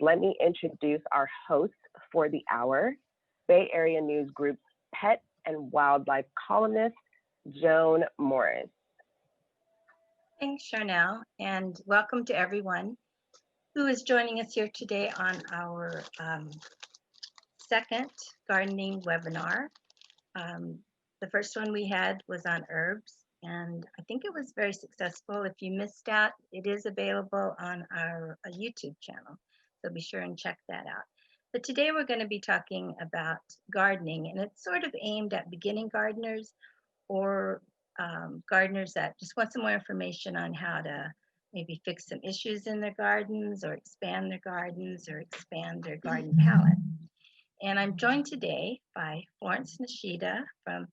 let me introduce our host for the hour, Bay Area News Group's pet and wildlife columnist, Joan Morris. Thanks, Charnel, and welcome to everyone who is joining us here today on our second gardening webinar. The first one we had was on herbs, and I think it was very successful. If you missed out, it is available on our YouTube channel, so be sure and check that out. But today we're going to be talking about gardening, and it's sort of aimed at beginning gardeners or gardeners that just want some more information on how to maybe fix some issues in their gardens or expand their gardens or expand their garden palette. And I'm joined today by Florence Nishida from,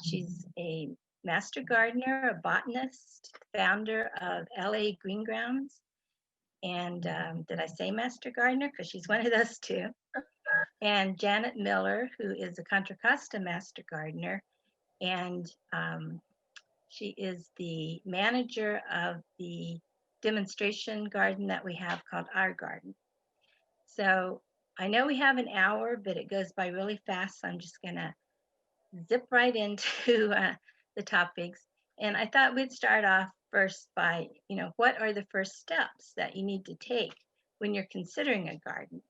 she's a master gardener, a botanist, founder of LA Green Grounds. And did I say master gardener? Because she's one of those too. And Janet Miller, who is a Contra Costa master gardener. And she is the manager of the demonstration garden that we have called Our Garden. So I know we have an hour, but it goes by really fast. So I'm just gonna zip right into the topics. And I thought we'd start off first by, what are the first steps that you need to take when you're considering a garden?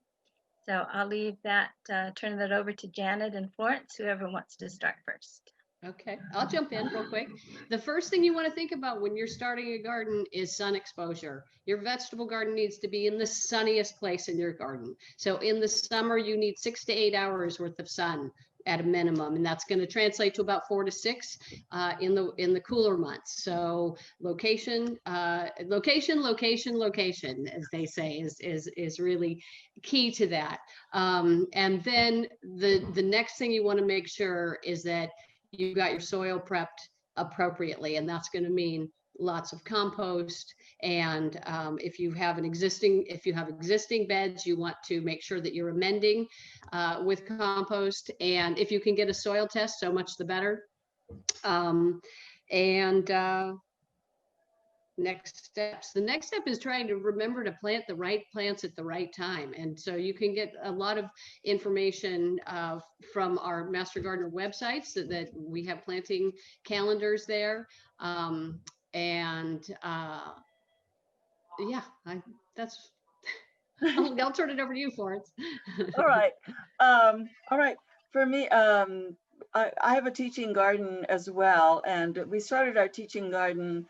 So I'll leave that, turn that over to Janet and Florence, whoever wants to start first. Okay, I'll jump in real quick. The first thing you want to think about when you're starting a garden is sun exposure. Your vegetable garden needs to be in the sunniest place in your garden. So in the summer, you need 6 to 8 hours worth of sun at a minimum, and that's going to translate to about 4 to 6 in the cooler months. So location, location, as they say, is really key to that. And then the next thing you want to make sure is that you've got your soil prepped appropriately, and that's going to mean lots of compost. And if you have existing beds, you want to make sure that you're amending with compost. And if you can get a soil test, so much the better. Next steps. The next step is trying to remember to plant the right plants at the right time. And so you can get a lot of information from our Master Gardener websites that we have planting calendars there. That's, I'll turn it over to you, Florence. All right. All right. For me, I have a teaching garden as well. And we started our teaching garden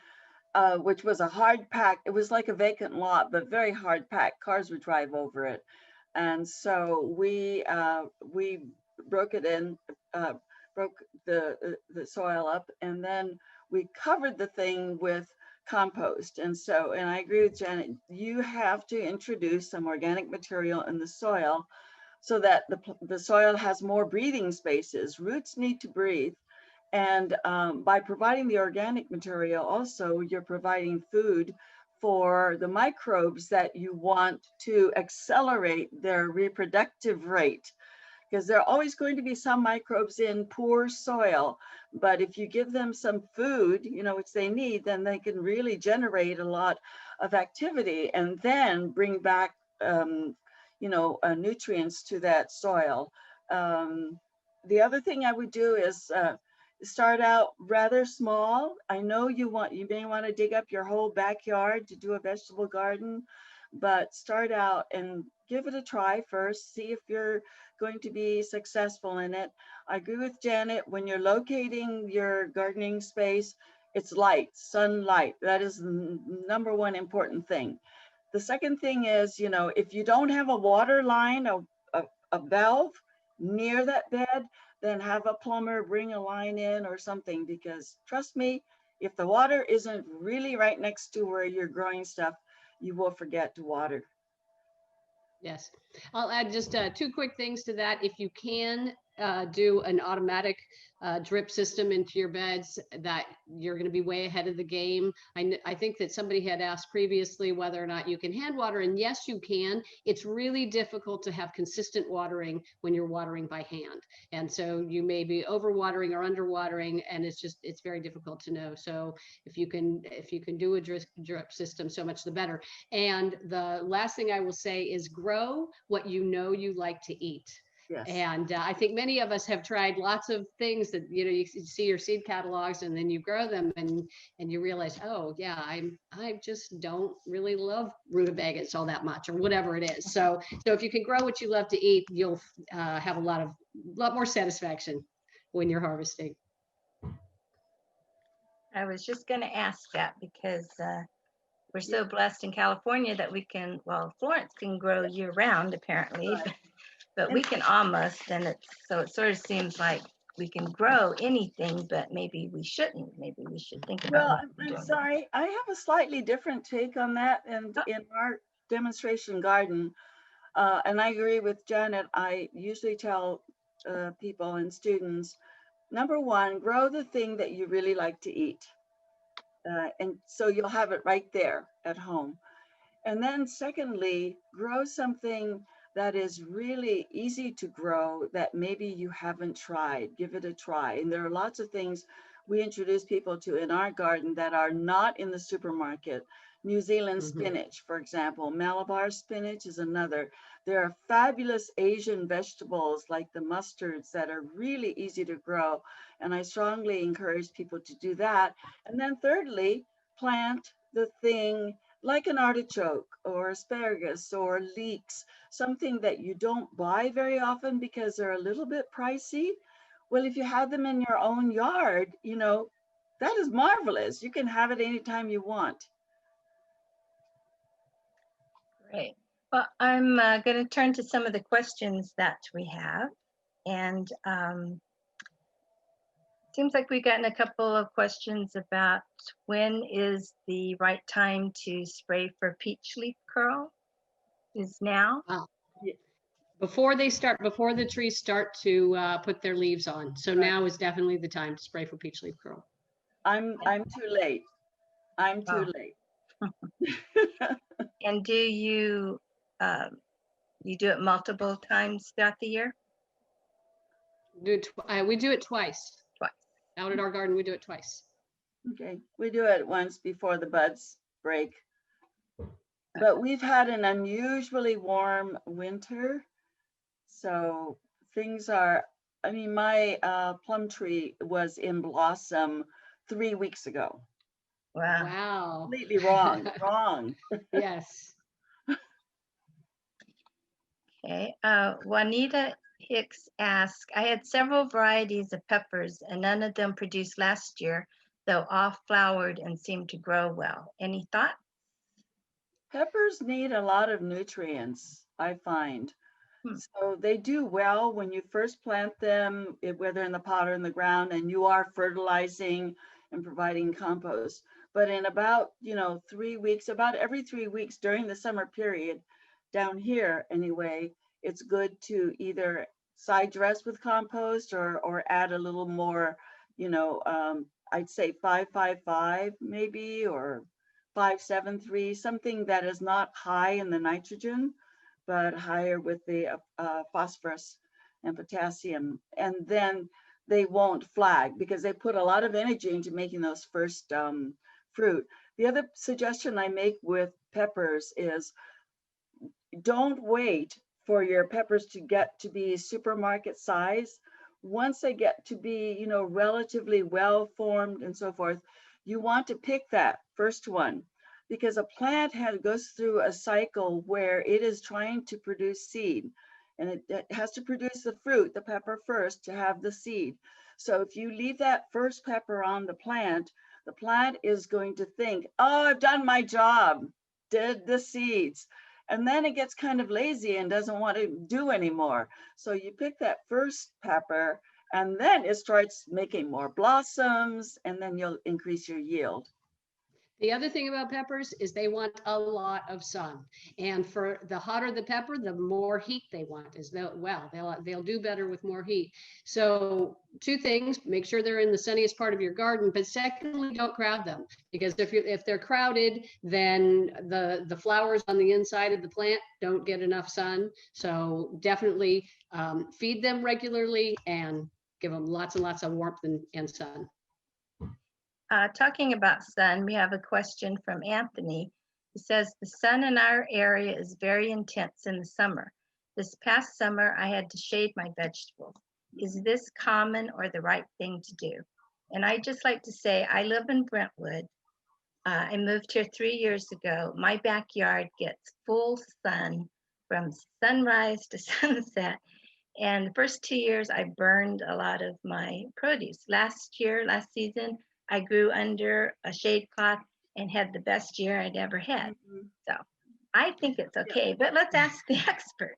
which was a hard pack. It was like a vacant lot, but very hard packed. Cars would drive over it. And so we broke it in, broke the soil up, and then we covered the thing with compost. And I agree with Janet, you have to introduce some organic material in the soil so that the soil has more breathing spaces. Roots need to breathe. And by providing the organic material, also you're providing food for the microbes that you want to accelerate their reproductive rate. Because there are always going to be some microbes in poor soil, but if you give them some food, which they need, then they can really generate a lot of activity and then bring back, nutrients to that soil. The other thing I would do is start out rather small. I know you may want to dig up your whole backyard to do a vegetable garden, but start out and give it a try first, see if you're going to be successful in it. I agree with Janet, when you're locating your gardening space, it's light, sunlight. That is the number one important thing. The second thing is, if you don't have a water line, a valve near that bed, then have a plumber bring a line in or something, because trust me, if the water isn't really right next to where you're growing stuff, you will forget to water. Yes, I'll add just 2 quick things to that. If you can, do an automatic drip system into your beds, that you're going to be way ahead of the game. I think that somebody had asked previously whether or not you can hand water, and yes, you can. It's really difficult to have consistent watering when you're watering by hand. And so you may be overwatering or underwatering, and it's very difficult to know. So if you can do a drip system, so much the better. And the last thing I will say is grow what you know you like to eat. Yes. And I think many of us have tried lots of things that, you see your seed catalogs, and then you grow them and you realize, oh yeah, I just don't really love rutabagas all that much, or whatever it is. So if you can grow what you love to eat, you'll have a lot more satisfaction when you're harvesting. I was just going to ask that because we're so blessed in California that we can, well, Florence can grow year round apparently, but we can almost, and it sort of seems like we can grow anything, but maybe we shouldn't. Maybe we should think about Well, what we're I'm doing. sorry, I have a slightly different take on that. And in our demonstration garden, and I agree with Janet, I usually tell people and students, number one, grow the thing that you really like to eat. And so you'll have it right there at home. And then secondly, grow something that is really easy to grow that maybe you haven't tried. Give it a try. And there are lots of things we introduce people to in our garden that are not in the supermarket. New Zealand spinach, for example. Malabar spinach is another. There are fabulous Asian vegetables like the mustards that are really easy to grow. And I strongly encourage people to do that. And then thirdly, plant the thing like an artichoke or asparagus or leeks, something that you don't buy very often because they're a little bit pricey. Well, if you have them in your own yard, that is marvelous. You can have it anytime you want. Great. Well, I'm going to turn to some of the questions that we have. And seems like we've gotten a couple of questions about when is the right time to spray for peach leaf curl. Is now? Before the trees start to put their leaves on. So now is definitely the time to spray for peach leaf curl. I'm too late. I'm too late. And do you do it multiple times throughout the year? We do it twice. Twice. Out at our garden, we do it twice. Okay, we do it once before the buds break. But we've had an unusually warm winter. So things are, my plum tree was in blossom 3 weeks ago. Wow. Completely wrong. Yes. Okay, Juanita Hicks asked, I had several varieties of peppers and none of them produced last year, though all flowered and seemed to grow well. Any thoughts? Peppers need a lot of nutrients, I find. So they do well when you first plant them, whether in the pot or in the ground, and you are fertilizing and providing compost. But in about, 3 weeks, about every 3 weeks during the summer period, down here anyway, it's good to either side dress with compost or add a little more, I'd say 5-5-5 maybe, or 5-7-3, something that is not high in the nitrogen, but higher with the phosphorus and potassium. And then they won't flag because they put a lot of energy into making those first fruit. The other suggestion I make with peppers is don't wait for your peppers to get to be supermarket size. Once they get to be, relatively well formed and so forth, you want to pick that first one, because a plant goes through a cycle where it is trying to produce seed, and it has to produce the fruit, the pepper first, to have the seed. So if you leave that first pepper on the plant is going to think, oh, I've done my job, did the seeds. And then it gets kind of lazy and doesn't want to do anymore. So you pick that first pepper and then it starts making more blossoms, and then you'll increase your yield. The other thing about peppers is they want a lot of sun. And for the hotter the pepper, the more heat they want. They'll do better with more heat. So 2 things, make sure they're in the sunniest part of your garden, but secondly, don't crowd them, because if they're crowded, then the flowers on the inside of the plant don't get enough sun. So definitely feed them regularly and give them lots and lots of warmth and sun. Talking about sun, we have a question from Anthony. He says, the sun in our area is very intense in the summer. This past summer, I had to shade my vegetables. Is this common or the right thing to do? And I just like to say, I live in Brentwood. I moved here 3 years ago. My backyard gets full sun from sunrise to sunset. And the first 2 years, I burned a lot of my produce. Last season, I grew under a shade cloth and had the best year I'd ever had. So I think it's okay, but let's ask the expert.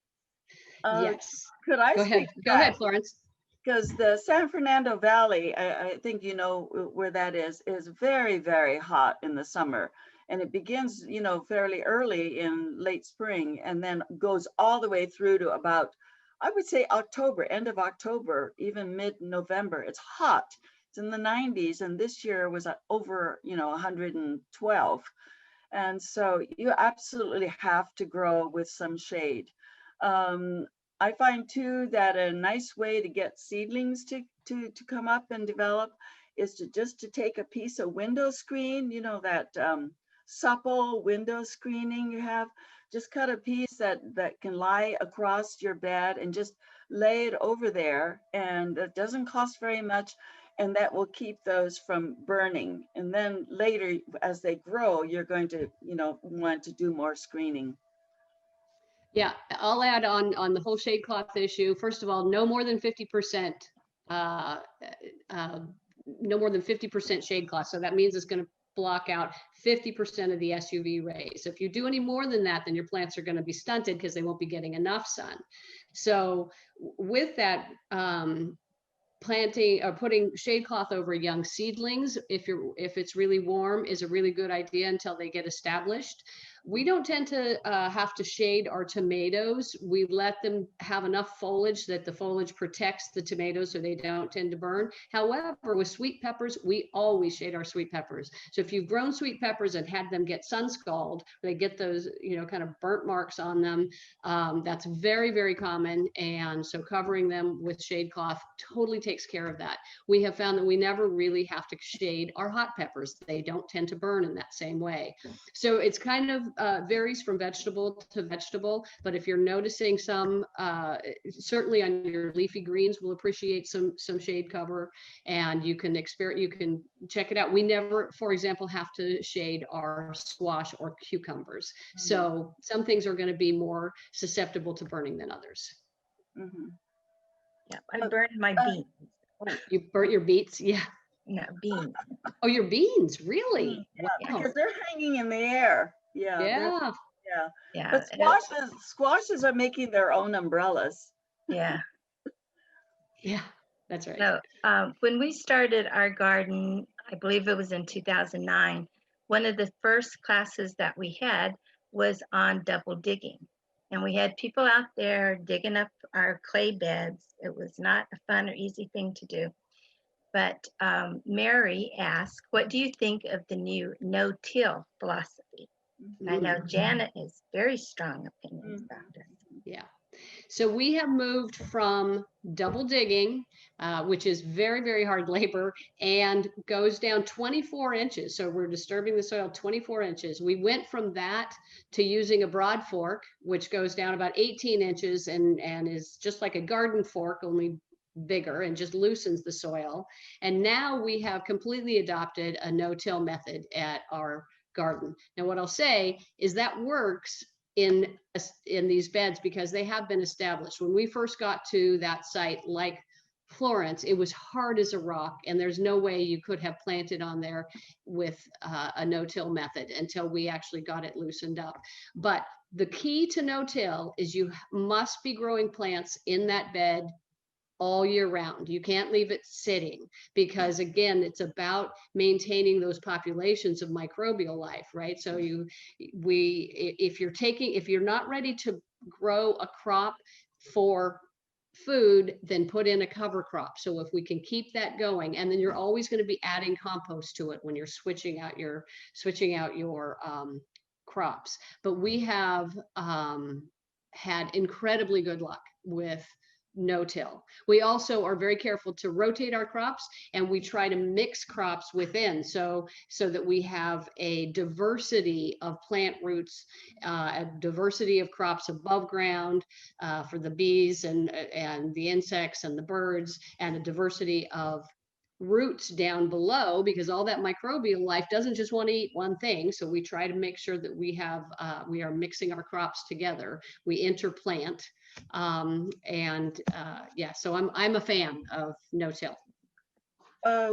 Yes. Could I Go ahead. speak to Go that? ahead, Florence. Because the San Fernando Valley, I think you know where that is very, very hot in the summer. And it begins, you know, fairly early in late spring and then goes all the way through to about, I would say October, end of October, even mid-November. It's hot. It's in the 90s, and this year was over, you know, 112. And so you absolutely have to grow with some shade. I find too that a nice way to get seedlings to come up and develop is to take a piece of window screen, you know, that supple window screening you have. Just cut a piece that can lie across your bed and just lay it over there, and it doesn't cost very much, and that will keep those from burning. And then later, as they grow, you're going to, you know, want to do more screening. Yeah, I'll add on the whole shade cloth issue. First of all, no more than 50%, no more than 50% shade cloth. So that means it's going to block out 50% of the SUV rays. If you do any more than that, then your plants are going to be stunted because they won't be getting enough sun. So with that, planting or putting shade cloth over young seedlings, if it's really warm, is a really good idea until they get established. We don't tend to have to shade our tomatoes. We let them have enough foliage that the foliage protects the tomatoes so they don't tend to burn. However, with sweet peppers, we always shade our sweet peppers. So if you've grown sweet peppers and had them get sun scald, they get those, you know, kind of burnt marks on them. That's very, very common. And so covering them with shade cloth totally takes care of that. We have found that we never really have to shade our hot peppers. They don't tend to burn in that same way. So it's kind of varies from vegetable to vegetable, but if you're noticing some, certainly on your leafy greens will appreciate some shade cover, and you can check it out. We never, for example, have to shade our squash or cucumbers. So some things are going to be more susceptible to burning than others. Yeah, I burned my beans. You burnt your beets? Yeah. No, beans. Oh, your beans, really? Yeah, Wow. because they're hanging in the air. Yeah. But squashes are making their own umbrellas. Yeah. Yeah, that's right. So when we started our garden, I believe it was in 2009, one of the first classes that we had was on double digging. And we had people out there digging up our clay beds. It was not a fun or easy thing to do. But Mary asked, what do you think of the new no-till philosophy? I know Janet has very strong opinions about it. Yeah. So we have moved from double digging, which is very, very hard labor and goes down 24 inches. So we're disturbing the soil 24 inches. We went from that to using a broad fork, which goes down about 18 inches and is just like a garden fork, only bigger, and just loosens the soil. And now we have completely adopted a no-till method at our garden. Now, what I'll say is that works in these beds because they have been established. When we first got to that site, like Florence, it was hard as a rock, and there's no way you could have planted on there with a no-till method until we actually got it loosened up. But the key to no-till is you must be growing plants in that bed all year round. You can't leave it sitting, because again, it's about maintaining those populations of microbial life, right? So if you're not ready to grow a crop for food, then put in a cover crop. So if we can keep that going, and then you're always going to be adding compost to it when you're switching out your crops. But we have had incredibly good luck with no-till. We also are very careful to rotate our crops, and we try to mix crops within, so that we have a diversity of plant roots, a diversity of crops above ground for the bees and the insects and the birds, and a diversity of roots down below, because all that microbial life doesn't just want to eat one thing. So we try to make sure that we are mixing our crops together. We interplant, yeah, so I'm a fan of no-till.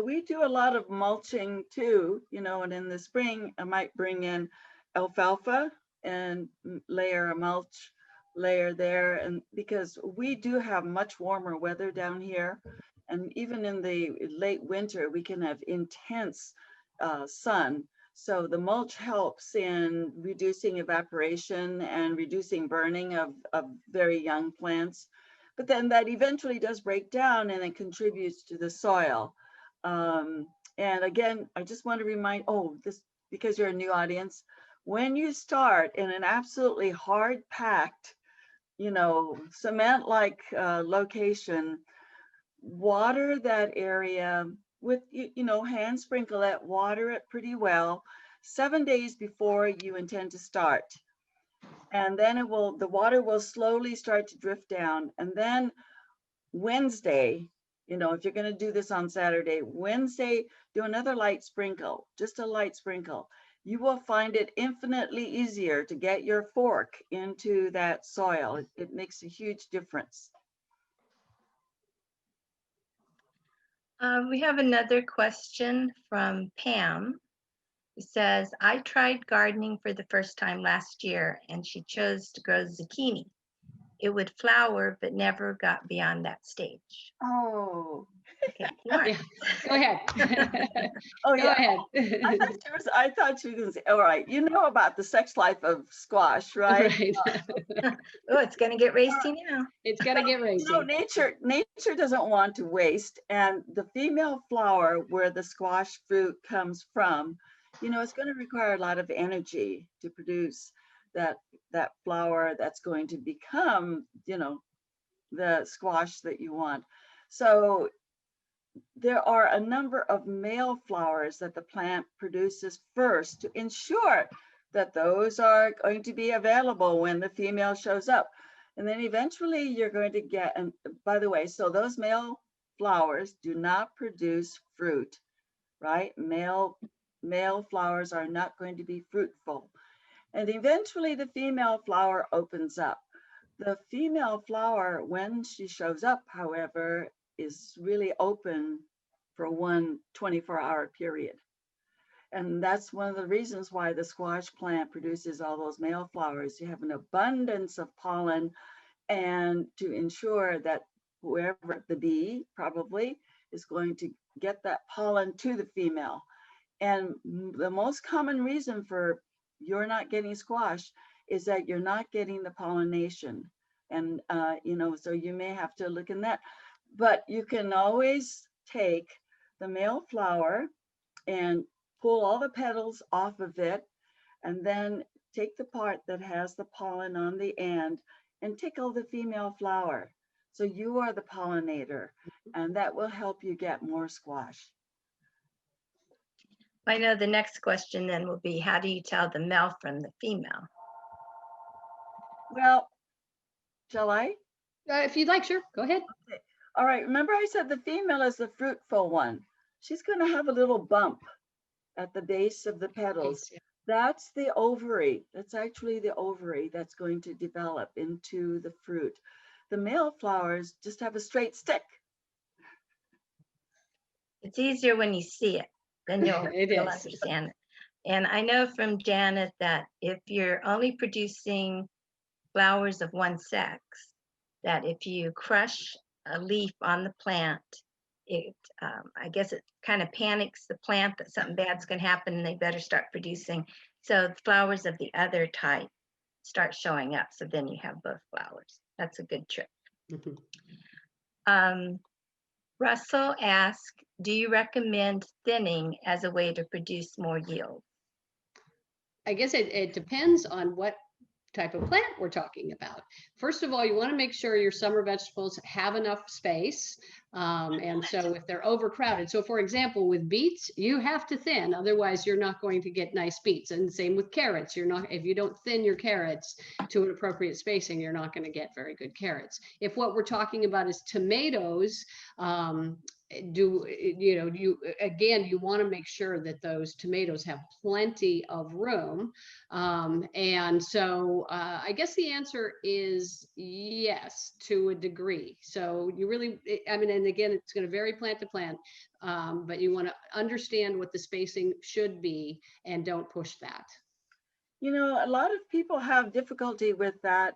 We do a lot of mulching too, you know, and in the spring, I might bring in alfalfa and layer a mulch layer there. And because we do have much warmer weather down here, and even in the late winter, we can have intense sun. So the mulch helps in reducing evaporation and reducing burning of very young plants. But then that eventually does break down and it contributes to the soil. And again, I just want to remind, this, because you're a new audience, when you start in an absolutely hard packed, you know, cement-like location, water that area with, you know, hand sprinkle it, water it pretty well 7 days before you intend to start. And then the water will slowly start to drift down. And then Wednesday, you know, if you're going to do this on Saturday, Wednesday, do another light sprinkle, just a light sprinkle. You will find it infinitely easier to get your fork into that soil. It makes a huge difference. We have another question from Pam. It says, I tried gardening for the first time last year and she chose to grow zucchini. It would flower, but never got beyond that stage. Oh. Okay, Lauren. Yeah, go ahead. Oh, Go yeah. ahead. I thought she was going to say, all right, you know about the sex life of squash, right? Right. Oh, it's going to get racy now. It's gonna get racy. You know, nature doesn't want to waste, and the female flower where the squash fruit comes from, you know, it's going to require a lot of energy to produce that flower that's going to become, you know, the squash that you want. So there are a number of male flowers that the plant produces first to ensure that those are going to be available when the female shows up. And then eventually you're going to get, and by the way, so those male flowers do not produce fruit, right? Male flowers are not going to be fruitful. And eventually the female flower opens up. The female flower, when she shows up, however, is really open for one 24-hour period. And that's one of the reasons why the squash plant produces all those male flowers. You have an abundance of pollen, and to ensure that whoever, the bee probably, is going to get that pollen to the female. And the most common reason for you're not getting squash is that you're not getting the pollination. And, you know, so you may have to look in that. But you can always take the male flower and pull all the petals off of it, and then take the part that has the pollen on the end and tickle the female flower. So you are the pollinator, and that will help you get more squash. I know the next question then will be, how do you tell the male from the female? Well, shall I? If you'd like, sure, go ahead. Okay. All right, remember I said the female is the fruitful one. She's going to have a little bump at the base of the petals. Yeah. That's the ovary. That's actually the ovary that's going to develop into the fruit. The male flowers just have a straight stick. It's easier when you see it, then you'll understand it. And I know from Janet that if you're only producing flowers of one sex, that if you crush a leaf on the plant, it I guess it kind of panics the plant that something bad's going to happen and they better start producing. So the flowers of the other type start showing up. So then you have both flowers. That's a good trick. Russell asked, do you recommend thinning as a way to produce more yield? I guess it depends on what type of plant we're talking about. First of all, you want to make sure your summer vegetables have enough space. And so if they're overcrowded, so for example, with beets, you have to thin, otherwise you're not going to get nice beets. And same with carrots. If you don't thin your carrots to an appropriate spacing, you're not going to get very good carrots. If what we're talking about is tomatoes, you want to make sure that those tomatoes have plenty of room. And so I guess the answer is yes, to a degree. So you really, and again, it's going to vary plant to plant, but you want to understand what the spacing should be and don't push that. You know, a lot of people have difficulty with that,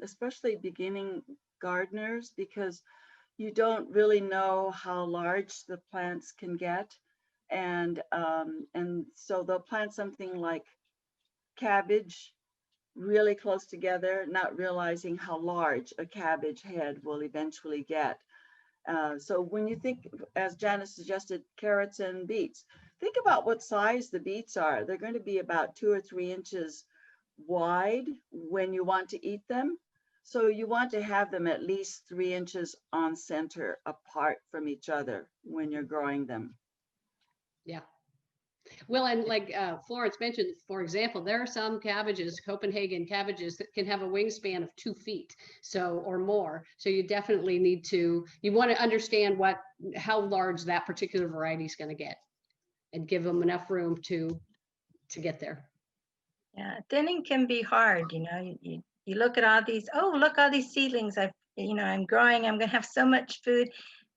especially beginning gardeners, because you don't really know how large the plants can get. And so they'll plant something like cabbage really close together, not realizing how large a cabbage head will eventually get. So when you think, as Janice suggested, carrots and beets, think about what size the beets are. They're going to be about 2 or 3 inches wide when you want to eat them. So you want to have them at least 3 inches on center apart from each other when you're growing them. Yeah. Well, and like Florence mentioned, for example, there are some cabbages, Copenhagen cabbages, that can have a wingspan of 2 feet, so or more. So you definitely you want to understand how large that particular variety is going to get, and give them enough room to get there. Yeah, thinning can be hard. You look at all these. Oh, look, all these seedlings I'm growing. I'm going to have so much food.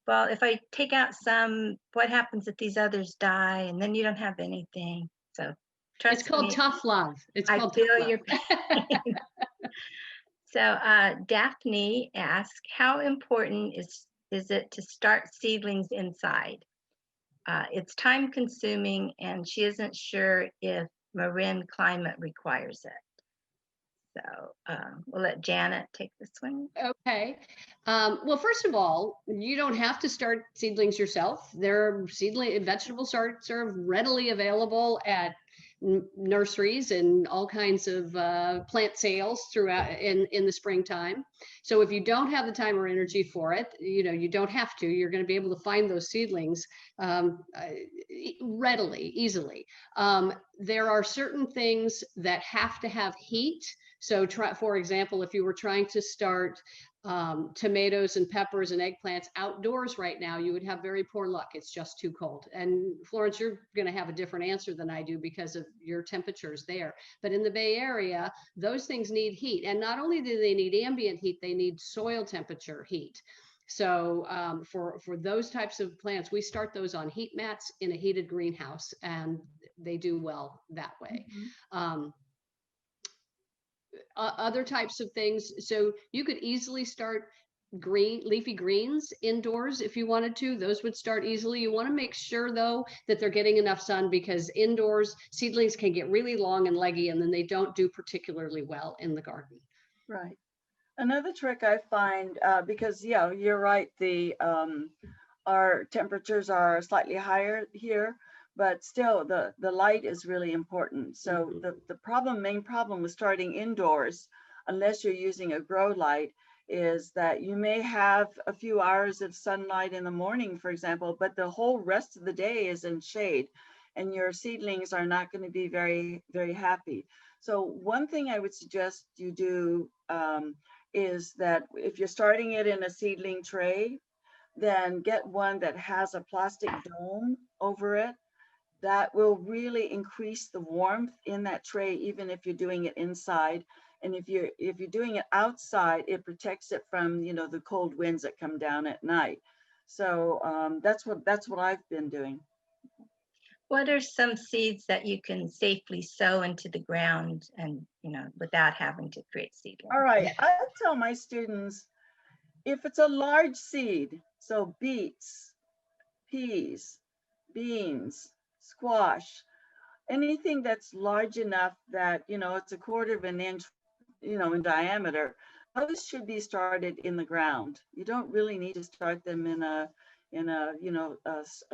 Well, if I take out some, what happens if these others die and then you don't have anything? So trust it's called me, tough love. I feel your pain. So Daphne asked, how important is it to start seedlings inside? It's time consuming and she isn't sure if Marin climate requires it. So we'll let Janet take this one. Okay. Well, first of all, you don't have to start seedlings yourself. There are vegetables are readily available at nurseries and all kinds of plant sales throughout in the springtime. So if you don't have the time or energy for it, you don't have to. You're going to be able to find those seedlings readily, easily. There are certain things that have to have heat. So for example, if you were trying to start tomatoes and peppers and eggplants outdoors right now, you would have very poor luck. It's just too cold. And Florence, you're going to have a different answer than I do because of your temperatures there. But in the Bay Area, those things need heat. And not only do they need ambient heat, they need soil temperature heat. So for those types of plants, we start those on heat mats in a heated greenhouse, and they do well that way. Mm-hmm. Other types of things, so you could easily start leafy greens indoors if you wanted to. Those would start easily. You want to make sure though that they're getting enough sun, because indoors seedlings can get really long and leggy and then they don't do particularly well in the garden. Right. Another trick I find, because yeah, you're right, our temperatures are slightly higher here, but still the light is really important. So the main problem with starting indoors, unless you're using a grow light, is that you may have a few hours of sunlight in the morning, for example, but the whole rest of the day is in shade, and your seedlings are not going to be very, very happy. So one thing I would suggest you do is that if you're starting it in a seedling tray, then get one that has a plastic dome over it. That will really increase the warmth in that tray, even if you're doing it inside. And if you're doing it outside, it protects it from the cold winds that come down at night. So that's what I've been doing. What are some seeds that you can safely sow into the ground and without having to create seedlings? All right, I tell my students, If it's a large seed, so beets, peas, beans, squash, anything that's large enough that, it's a quarter of an inch, in diameter, those should be started in the ground. You don't really need to start them in a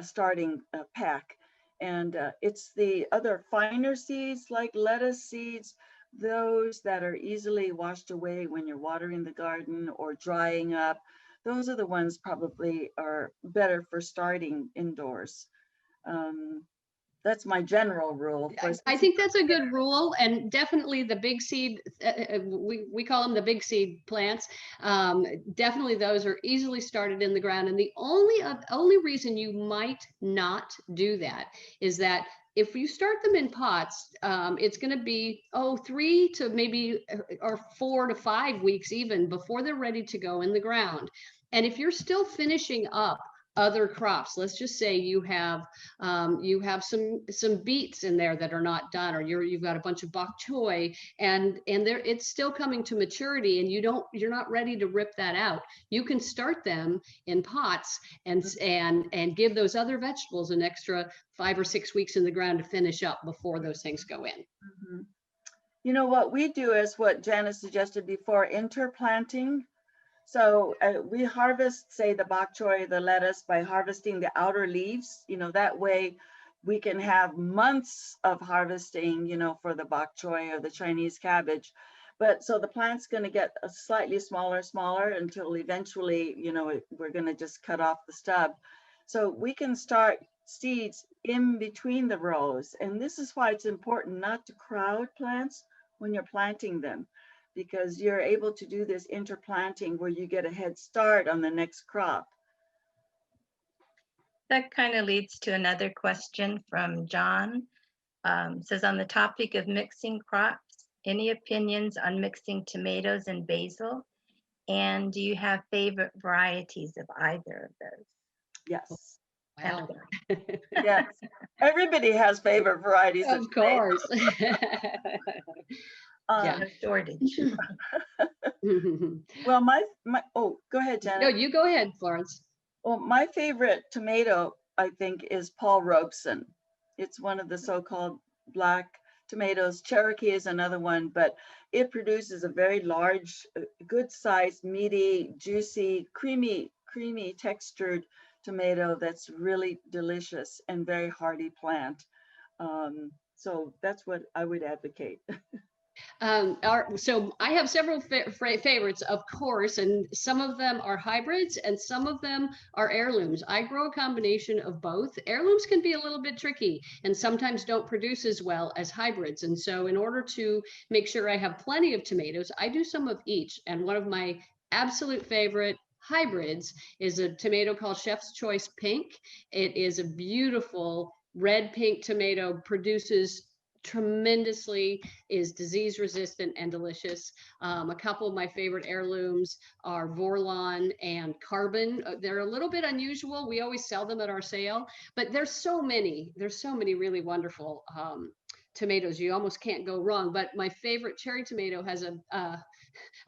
starting pack. And it's the other finer seeds like lettuce seeds, those that are easily washed away when you're watering the garden or drying up. Those are the ones probably are better for starting indoors. Um, that's my general rule. I think that's a good rule, and definitely the big seed, we call them the big seed plants. Definitely those are easily started in the ground. And the only reason you might not do that is that if you start them in pots, it's going to be 3 to maybe or 4 to 5 weeks even before they're ready to go in the ground. And if you're still finishing up other crops, let's just say you have some beets in there that are not done, or you've got a bunch of bok choy, and there it's still coming to maturity, and you're not ready to rip that out. You can start them in pots and give those other vegetables an extra 5 or 6 weeks in the ground to finish up before those things go in. Mm-hmm. You know, what we do is what Janice suggested before, interplanting. So we harvest, say, the bok choy, the lettuce, by harvesting the outer leaves. That way we can have months of harvesting, for the bok choy or the Chinese cabbage. But so the plant's going to get a slightly smaller until eventually, we're going to just cut off the stub. So we can start seeds in between the rows. And this is why it's important not to crowd plants when you're planting them, because you're able to do this interplanting where you get a head start on the next crop. That kind of leads to another question from John. Says, on the topic of mixing crops, any opinions on mixing tomatoes and basil? And do you have favorite varieties of either of those? Yes. Wow. Yes. Everybody has favorite varieties. Of course. Yeah, no shortage. Well, go ahead, Janet. No, you go ahead, Florence. Well, my favorite tomato, I think, is Paul Robeson. It's one of the so-called black tomatoes. Cherokee is another one, but it produces a very large, good-sized, meaty, juicy, creamy textured tomato that's really delicious and very hardy plant. So that's what I would advocate. So I have several favorites, of course, and some of them are hybrids and some of them are heirlooms. I grow a combination of both. Heirlooms can be a little bit tricky and sometimes don't produce as well as hybrids. And so in order to make sure I have plenty of tomatoes, I do some of each. And one of my absolute favorite hybrids is a tomato called Chef's Choice Pink. It is a beautiful red pink tomato, produces tremendously, is disease resistant and delicious. A couple of my favorite heirlooms are Vorlon and Carbon. They're a little bit unusual. We always sell them at our sale, but there's so many really wonderful tomatoes. You almost can't go wrong. But my favorite cherry tomato has a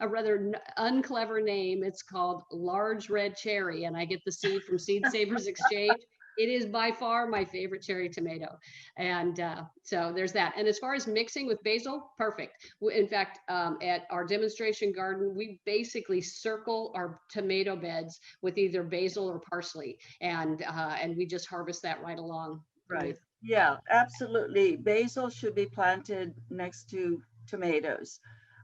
rather unclever name. It's called Large Red Cherry, and I get the seed from Seed Savers Exchange. It is by far my favorite cherry tomato. And so there's that. And as far as mixing with basil, perfect. In fact, at our demonstration garden, we basically circle our tomato beds with either basil or parsley. And we just harvest that right along. Right. Yeah, absolutely. Basil should be planted next to tomatoes.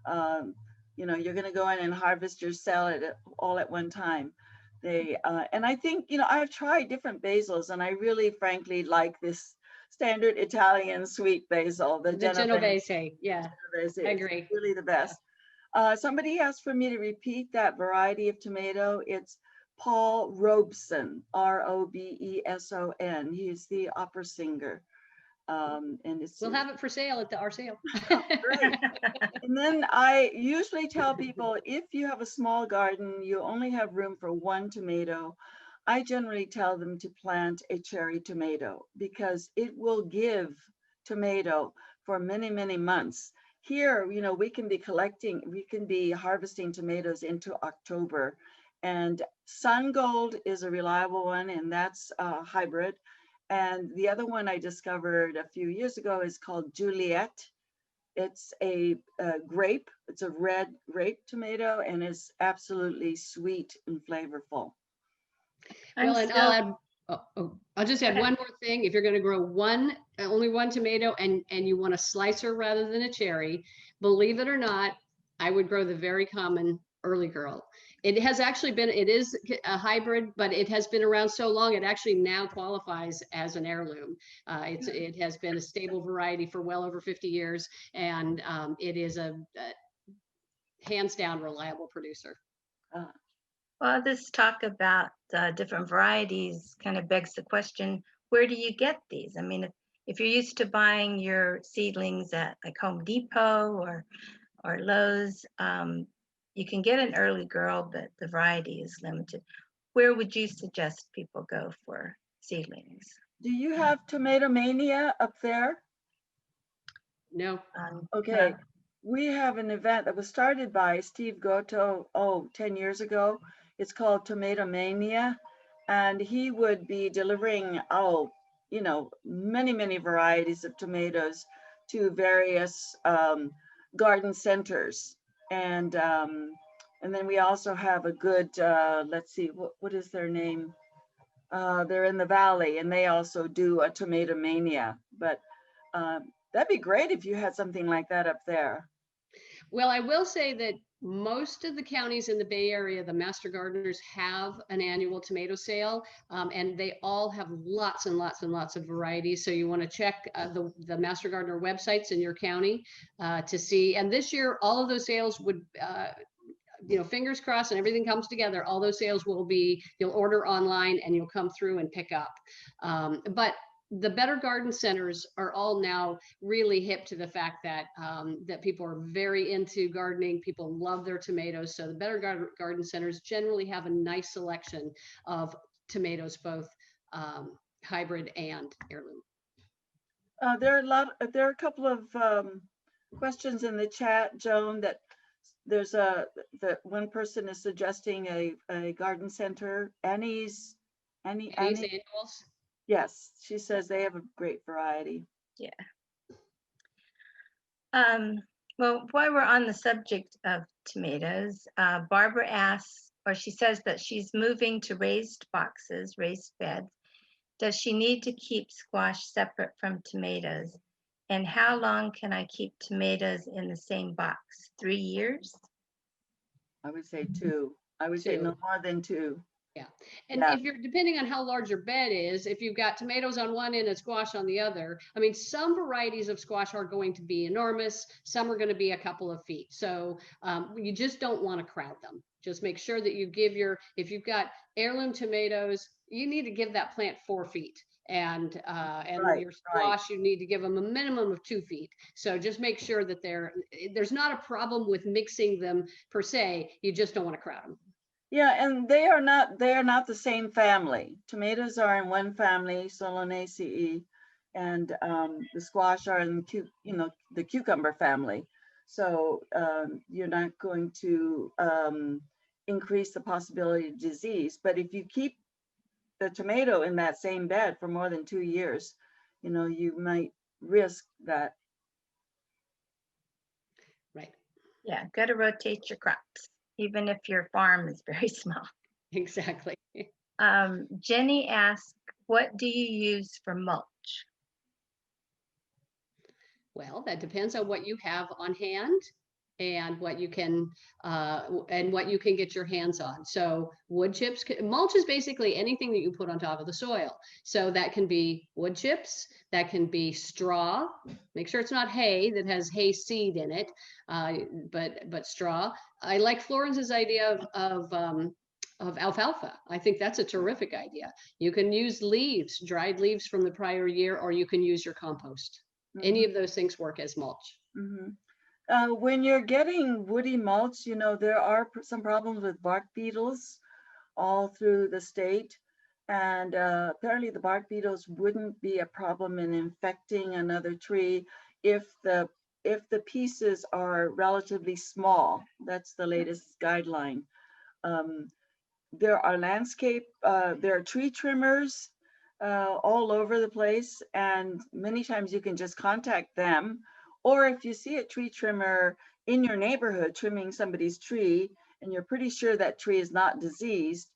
You're going to go in and harvest your salad all at one time. And I think, I've tried different basils, and I really, frankly, like this standard Italian sweet basil, the Genovese. Yeah, Genovese. I agree. It's really the best. Somebody asked for me to repeat that variety of tomato. It's Paul Robeson, Robeson. He's the opera singer. And we'll have it for sale at our sale. Great. And then I usually tell people, if you have a small garden, you only have room for one tomato, I generally tell them to plant a cherry tomato because it will give tomato for many, many months. Here, we can be harvesting tomatoes into October, And Sun Gold is a reliable one, and that's a hybrid. And the other one I discovered a few years ago is called Juliet. It's a grape. It's a red grape tomato, and it's absolutely sweet and flavorful. Well, and I'll add, I'll just add one more thing. If you're going to grow only one tomato and you want a slicer rather than a cherry, believe it or not, I would grow the very common early girl. It has actually been, it is a hybrid, but it has been around so long, it actually now qualifies as an heirloom. It has been a stable variety for well over 50 years, and it is a hands down reliable producer. Well, this talk about different varieties kind of begs the question, where do you get these? I mean, if you're used to buying your seedlings at like Home Depot or Lowe's, you can get an early girl, but the variety is limited. Where would you suggest people go for seedlings? Do you have Tomato Mania up there? No. Okay. We have an event that was started by Steve Goto, 10 years ago. It's called Tomato Mania, and he would be delivering, many, many varieties of tomatoes to various garden centers. And then we also have a good, let's see, what is their name? They're in the Valley, and they also do a Tomato Mania. But that'd be great if you had something like that up there. Well, I will say that most of the counties in the Bay Area, the master gardeners have an annual tomato sale, and they all have lots and lots and lots of varieties. So you want to check the master gardener websites in your county to see. And this year, all of those sales would, fingers crossed and everything comes together, all those sales will be, you'll order online and you'll come through and pick up. But the better garden centers are all now really hip to the fact that that people are very into gardening. People love their tomatoes. So the better garden centers generally have a nice selection of tomatoes, both hybrid and heirloom. There are a couple of questions in the chat, Joan, that that one person is suggesting a garden center. Annie's Annuals. Yes, she says they have a great variety. Yeah. Well, while we're on the subject of tomatoes, Barbara asks, or she says that she's moving to raised boxes, raised beds. Does she need to keep squash separate from tomatoes? And how long can I keep tomatoes in the same box? 3 years? I would say 2. I would say no more than 2. Yeah. And if you're, depending on how large your bed is, if you've got tomatoes on one end and squash on the other, I mean, some varieties of squash are going to be enormous. Some are going to be a couple of feet. So you just don't want to crowd them. Just make sure that you give if you've got heirloom tomatoes, you need to give that plant 4 feet. And your squash, you need to give them a minimum of 2 feet. So just make sure that there's not a problem with mixing them per se. You just don't want to crowd them. Yeah, and they are not the same family. Tomatoes are in one family, Solanaceae, and the squash are in the cucumber family. So you're not going to increase the possibility of disease. But if you keep the tomato in that same bed for more than 2 years, you might risk that. Right. Yeah, got to rotate your crops, even if your farm is very small. Exactly. Jenny asked, what do you use for mulch? Well, that depends on what you have on hand and what you can get your hands on. So wood chips, mulch is basically anything that you put on top of the soil. So that can be wood chips, that can be straw. Make sure it's not hay that has hay seed in it, but straw. I like Florence's idea of alfalfa. I think that's a terrific idea. You can use leaves, dried leaves from the prior year, or you can use your compost. Mm-hmm. Any of those things work as mulch. Mm-hmm. When you're getting woody mulch, there are some problems with bark beetles all through the state. And apparently the bark beetles wouldn't be a problem in infecting another tree if the pieces are relatively small. That's the latest guideline. there are landscape, there are tree trimmers all over the place, and many times you can just contact them. Or if you see a tree trimmer in your neighborhood trimming somebody's tree and you're pretty sure that tree is not diseased,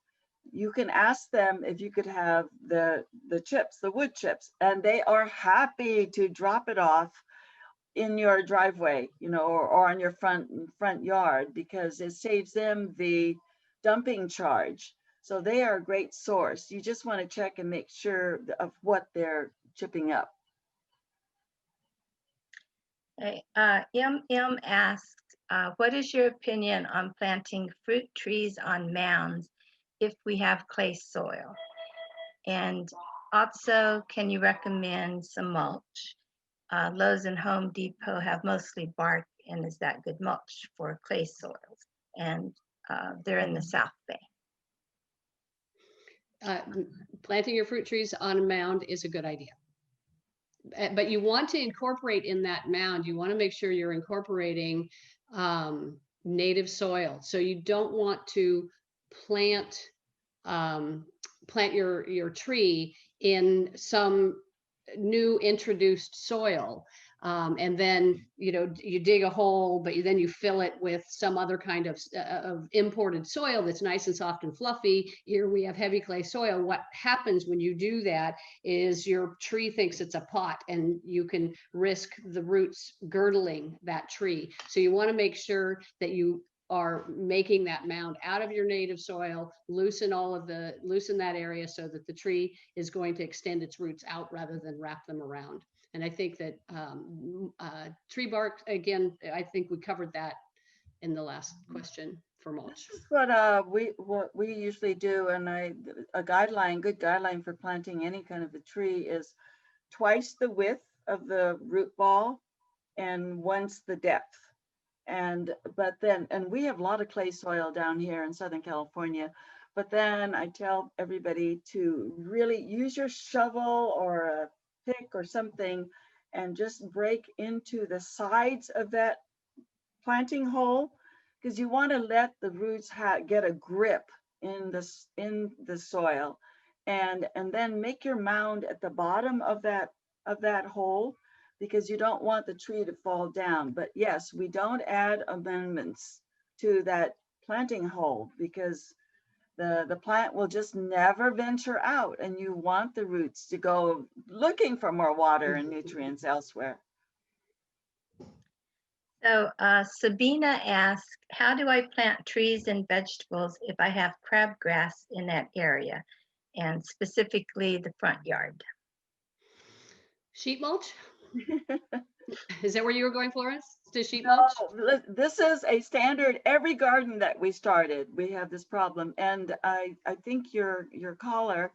you can ask them if you could have the chips, the wood chips, and they are happy to drop it off in your driveway, you know, or on your front yard, because it saves them the dumping charge. So they are a great source. You just want to check and make sure of what they're chipping up. Okay. MM asked, what is your opinion on planting fruit trees on mounds if we have clay soil? And also, can you recommend some mulch? Lowe's and Home Depot have mostly bark, and is that good mulch for clay soils? And they're in the South Bay. Planting your fruit trees on a mound is a good idea. But you want to incorporate in that mound, you want to make sure you're incorporating native soil. So you don't want to plant your tree in some new introduced soil, and then you dig a hole, but then you fill it with some other kind of imported soil that's nice and soft and fluffy. Here we have heavy clay soil. What happens when you do that is your tree thinks it's a pot, and you can risk the roots girdling that tree. So you want to make sure that you are making that mound out of your native soil, loosen that area so that the tree is going to extend its roots out rather than wrap them around. And I think that tree bark, again, I think we covered that in the last question for mulch. This is what we usually do, and good guideline for planting any kind of a tree is twice the width of the root ball and once the depth. And we have a lot of clay soil down here in Southern California, but then I tell everybody to really use your shovel or a pick or something and just break into the sides of that planting hole, because you want to let the roots get a grip in the soil, and then make your mound at the bottom of that hole, because you don't want the tree to fall down. But yes, we don't add amendments to that planting hole, because the plant will just never venture out, and you want the roots to go looking for more water and nutrients elsewhere. So Sabina asked, how do I plant trees and vegetables if I have crabgrass in that area, and specifically the front yard? Sheet mulch? Is that where you were going, Florence? To sheet mulch? No, this is a standard. Every garden that we started, we have this problem. And I think your caller,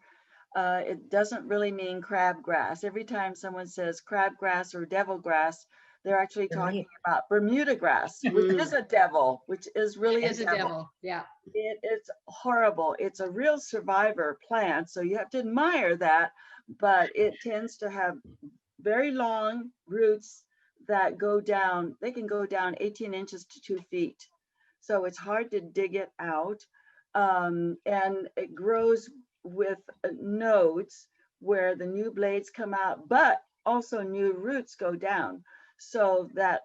it doesn't really mean crabgrass. Every time someone says crabgrass or devilgrass, they're actually talking about Bermuda grass, which is a devil, which is really a devil. Yeah. It's horrible. It's a real survivor plant, so you have to admire that, but it tends to have very long roots that go down. They can go down 18 inches to 2 feet. So it's hard to dig it out. And it grows with nodes where the new blades come out, but also new roots go down. So that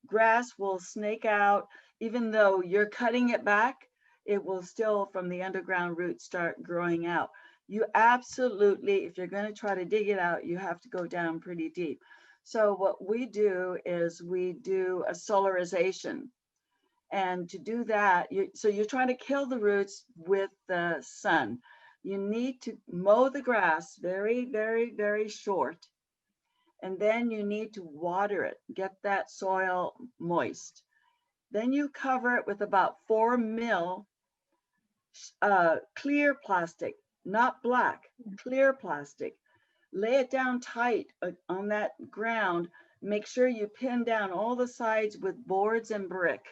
grass will snake out. Even though you're cutting it back, it will still, from the underground roots, start growing out. You absolutely, if you're going to try to dig it out, you have to go down pretty deep. So what we do is we do a solarization. And to do that, so you're trying to kill the roots with the sun. You need to mow the grass very, very, very short. And then you need to water it, get that soil moist. Then you cover it with about 4 mil clear plastic, not black, clear plastic. Lay it down tight on that ground. Make sure you pin down all the sides with boards and brick.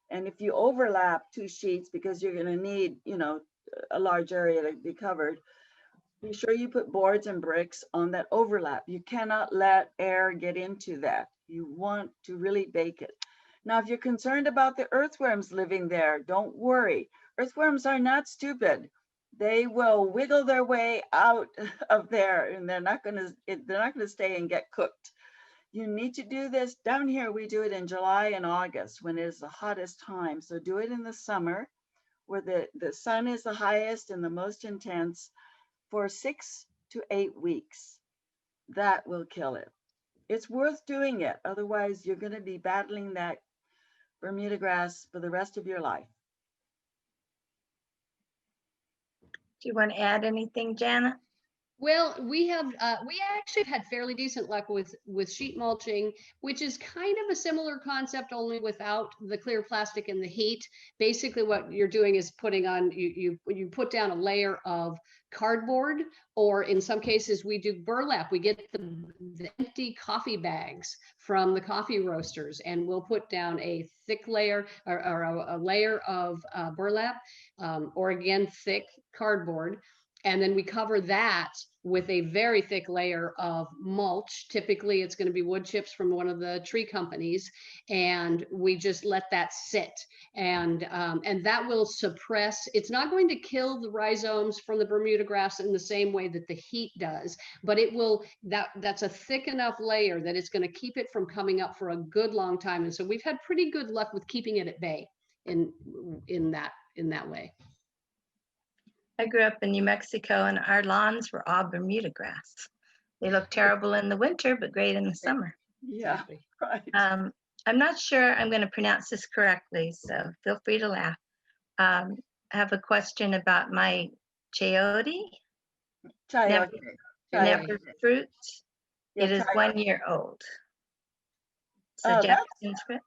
And if you overlap 2 sheets, because you're going to need, a large area to be covered, be sure you put boards and bricks on that overlap. You cannot let air get into that. You want to really bake it. Now, if you're concerned about the earthworms living there, don't worry. Earthworms are not stupid. They will wiggle their way out of there, and they're not going to stay and get cooked. You need to do this down here. We do it in July and August when it is the hottest time. So do it in the summer where the sun is the highest and the most intense for 6 to 8 weeks. That will kill it. It's worth doing it. Otherwise, you're going to be battling that Bermuda grass for the rest of your life. Do you want to add anything, Janet? Well, we actually had fairly decent luck with sheet mulching, which is kind of a similar concept, only without the clear plastic and the heat. Basically, what you're doing is putting on, you put down a layer of cardboard, or in some cases we do burlap. We get the empty coffee bags from the coffee roasters, and we'll put down a thick layer or a layer of burlap, or again, thick cardboard. And then we cover that with a very thick layer of mulch. Typically, it's going to be wood chips from one of the tree companies, and we just let that sit. And that will suppress. It's not going to kill the rhizomes from the Bermuda grass in the same way that the heat does, but it will. That's a thick enough layer that it's going to keep it from coming up for a good long time. And so we've had pretty good luck with keeping it at bay in that way. I grew up in New Mexico, and our lawns were all Bermuda grass. They look terrible in the winter, but great in the summer. Yeah, Exactly. right. I'm not sure I'm going to pronounce this correctly, so feel free to laugh. I have a question about my chayote. Chayote. Never fruit. Yeah, It is chayote. 1 year old. So Oh, Jackson's fruit.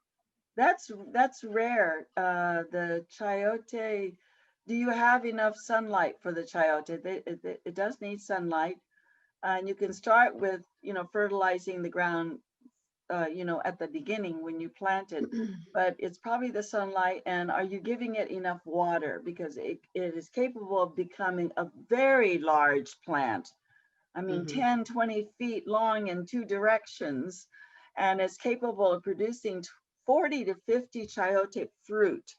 That's rare. The chayote. Do you have enough sunlight for the chayote? It does need sunlight, and you can start with fertilizing the ground, at the beginning when you plant it. But it's probably the sunlight. And are you giving it enough water? Because it is capable of becoming a very large plant. I mean, 10, 20 feet long in 2 directions, and it's capable of producing 40 to 50 chayote fruit.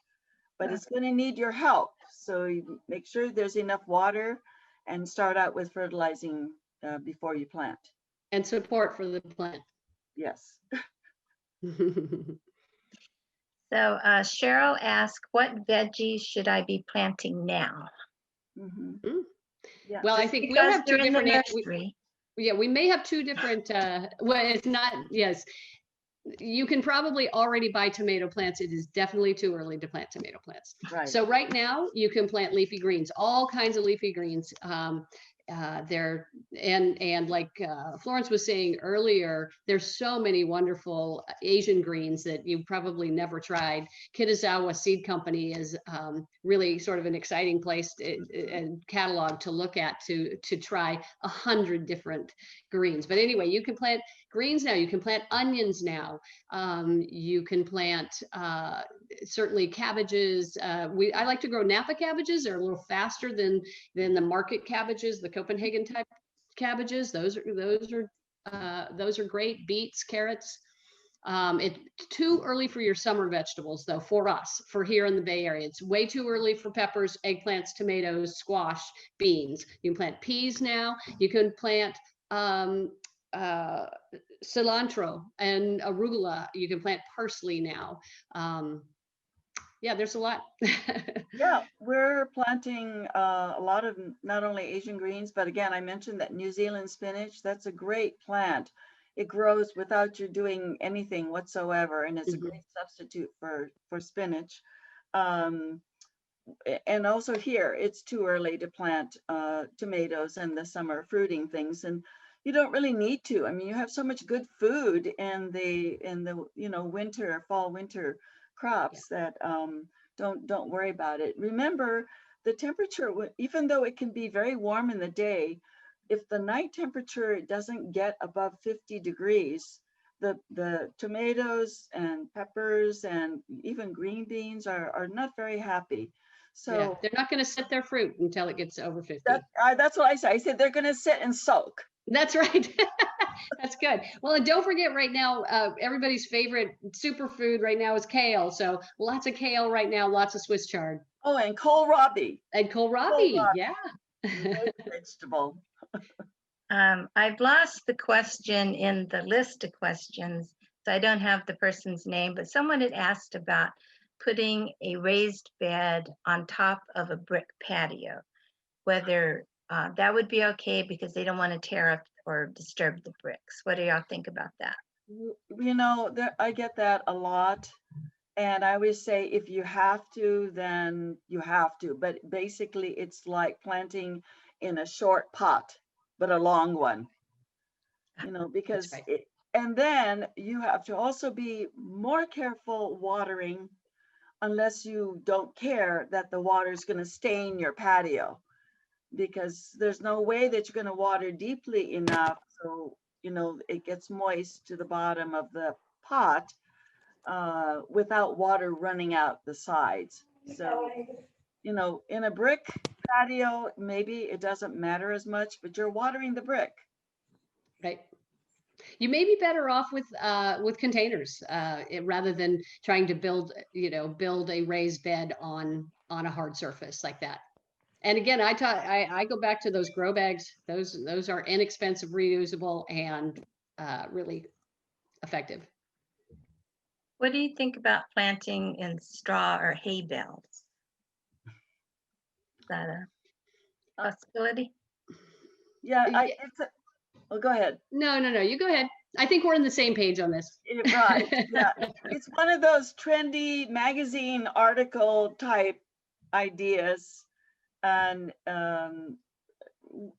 But it's going to need your help. So you make sure there's enough water and start out with fertilizing before you plant. And support for the plant. Yes. So Cheryl asked, what veggies should I be planting now? Mm-hmm. Yeah. Well, I think because we'll have 2 different. We may have 2 different. Well, it's not. Yes. You can probably already buy tomato plants. It is definitely too early to plant tomato plants. Right. So right now you can plant leafy greens, all kinds of leafy greens. There and like Florence was saying earlier, there's so many wonderful Asian greens that you probably never tried. Kitazawa Seed Company is really sort of an exciting place and catalog to look at to try 100 different greens. But anyway, you can plant greens now. You can plant onions now. You can plant certainly cabbages. I like to grow Napa cabbages. They're a little faster than the market cabbages, the Copenhagen type cabbages. Those are great. Beets, carrots. It's too early for your summer vegetables, though, for us, for here in the Bay Area. It's way too early for peppers, eggplants, tomatoes, squash, beans. You can plant peas now. You can plant cilantro and arugula. You can plant parsley now. Yeah, there's a lot. Yeah, we're planting a lot of not only Asian greens, but again, I mentioned that New Zealand spinach. That's a great plant. It grows without you doing anything whatsoever, and it's a great substitute for spinach. And also here, it's too early to plant tomatoes and the summer fruiting things, and you don't really need to. I mean, you have so much good food in the fall winter crops that don't worry about it. Remember, the temperature, even though it can be very warm in the day, if the night temperature doesn't get above 50 degrees, the tomatoes and peppers and even green beans are not very happy. So yeah, they're not going to set their fruit until it gets over 50. That's what I say. I said they're going to sit and sulk. That's right. That's good. Well, and don't forget right now, everybody's favorite superfood right now is kale. So lots of kale right now, lots of Swiss chard. Oh, and kohlrabi. And kohlrabi, yeah. Great vegetable. I've lost the question in the list of questions, so I don't have the person's name, but someone had asked about putting a raised bed on top of a brick patio, whether that would be okay because they don't want to tear up or disturb the bricks. What do y'all think about that? You know, I get that a lot. And I always say, if you have to, then you have to. But basically, it's like planting in a short pot, but a long one. You know, because right. and then you have to also be more careful watering, unless you don't care that the water is going to stain your patio, because there's no way that you're going to water deeply enough so, you know, it gets moist to the bottom of the pot without water running out the sides. So, you know, in a brick patio, maybe it doesn't matter as much, but you're watering the brick. Right. You may be better off with containers rather than trying to build a raised bed on a hard surface like that. And again, I go back to those grow bags. Those are inexpensive, reusable, and really effective. What do you think about planting in straw or hay bales? Is that a possibility? Yeah, oh, go ahead. No, you go ahead. I think we're on the same page on this. Right, yeah. It's one of those trendy magazine article type ideas. And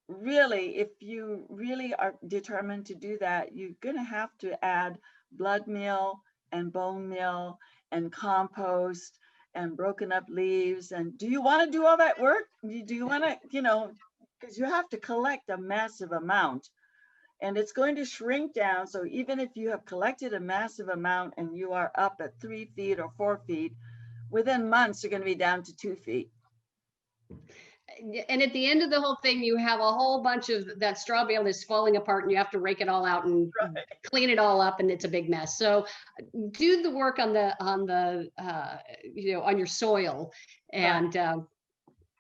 really, if you really are determined to do that, you're going to have to add blood meal and bone meal and compost and broken up leaves. And do you want to do all that work? Do you want to, you know, because you have to collect a massive amount and it's going to shrink down. So even if you have collected a massive amount and you are up at 3 feet or 4 feet, within months, you're going to be down to 2 feet. And at the end of the whole thing, you have a whole bunch of that straw bale that's falling apart and you have to rake it all out and clean it all up, and it's a big mess. So do the work on your soil, and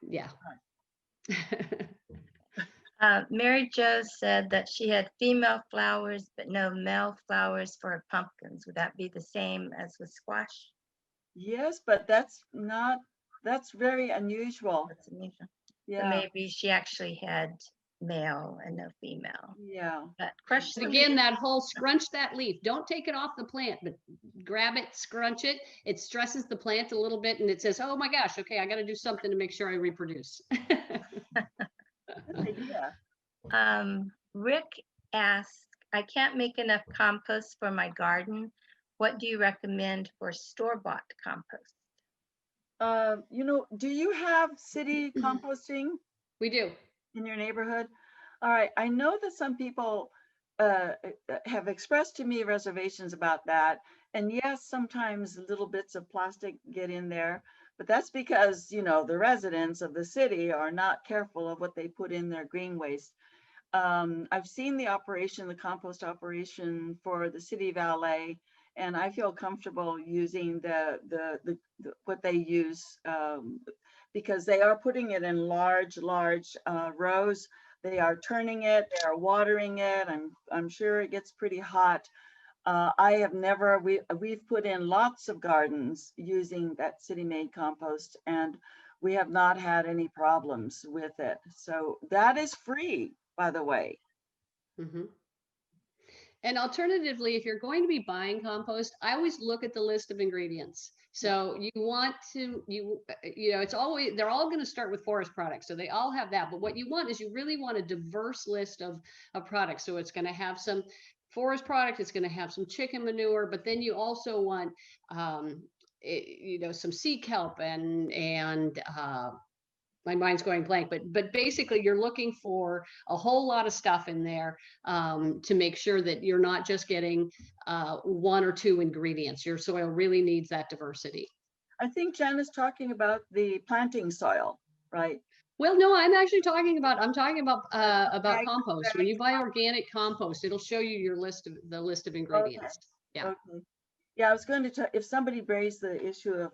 yeah. Mary Jo said that she had female flowers but no male flowers for her pumpkins. Would that be the same as with squash? Yes, but that's very unusual. That's unusual. Yeah. So maybe she actually had male and no female. Yeah. But crush again, that whole scrunch that leaf. Don't take it off the plant, but grab it, scrunch it. It stresses the plant a little bit and it says, oh my gosh, okay, I got to do something to make sure I reproduce. Good idea. Rick asked, I can't make enough compost for my garden. What do you recommend for store-bought compost? You know, do you have city composting? We do. In your neighborhood? All right. I know that some people have expressed to me reservations about that. And yes, sometimes little bits of plastic get in there, but that's because, you know, the residents of the city are not careful of what they put in their green waste. I've seen the compost operation for the city valet, and I feel comfortable using the what they use because they are putting it in large rows. They are turning it, they are watering it. I'm sure it gets pretty hot. We've put in lots of gardens using that city-made compost, and we have not had any problems with it. So that is free, by the way. Mm-hmm. And alternatively, if you're going to be buying compost, I always look at the list of ingredients. So you want to, they're all going to start with forest products. So they all have that. But what you want is you really want a diverse list of products. So it's going to have some forest product, it's going to have some chicken manure, but then you also want, some sea kelp and my mind's going blank, but basically you're looking for a whole lot of stuff in there to make sure that you're not just getting one or two ingredients. Your soil really needs that diversity. I think Jan is talking about the planting soil, right? Well, no, I'm actually talking about, Organic compost. When you buy organic compost, it'll show you your list of Okay. ingredients. Yeah. Okay. Yeah, I was going to tell, if somebody raised the issue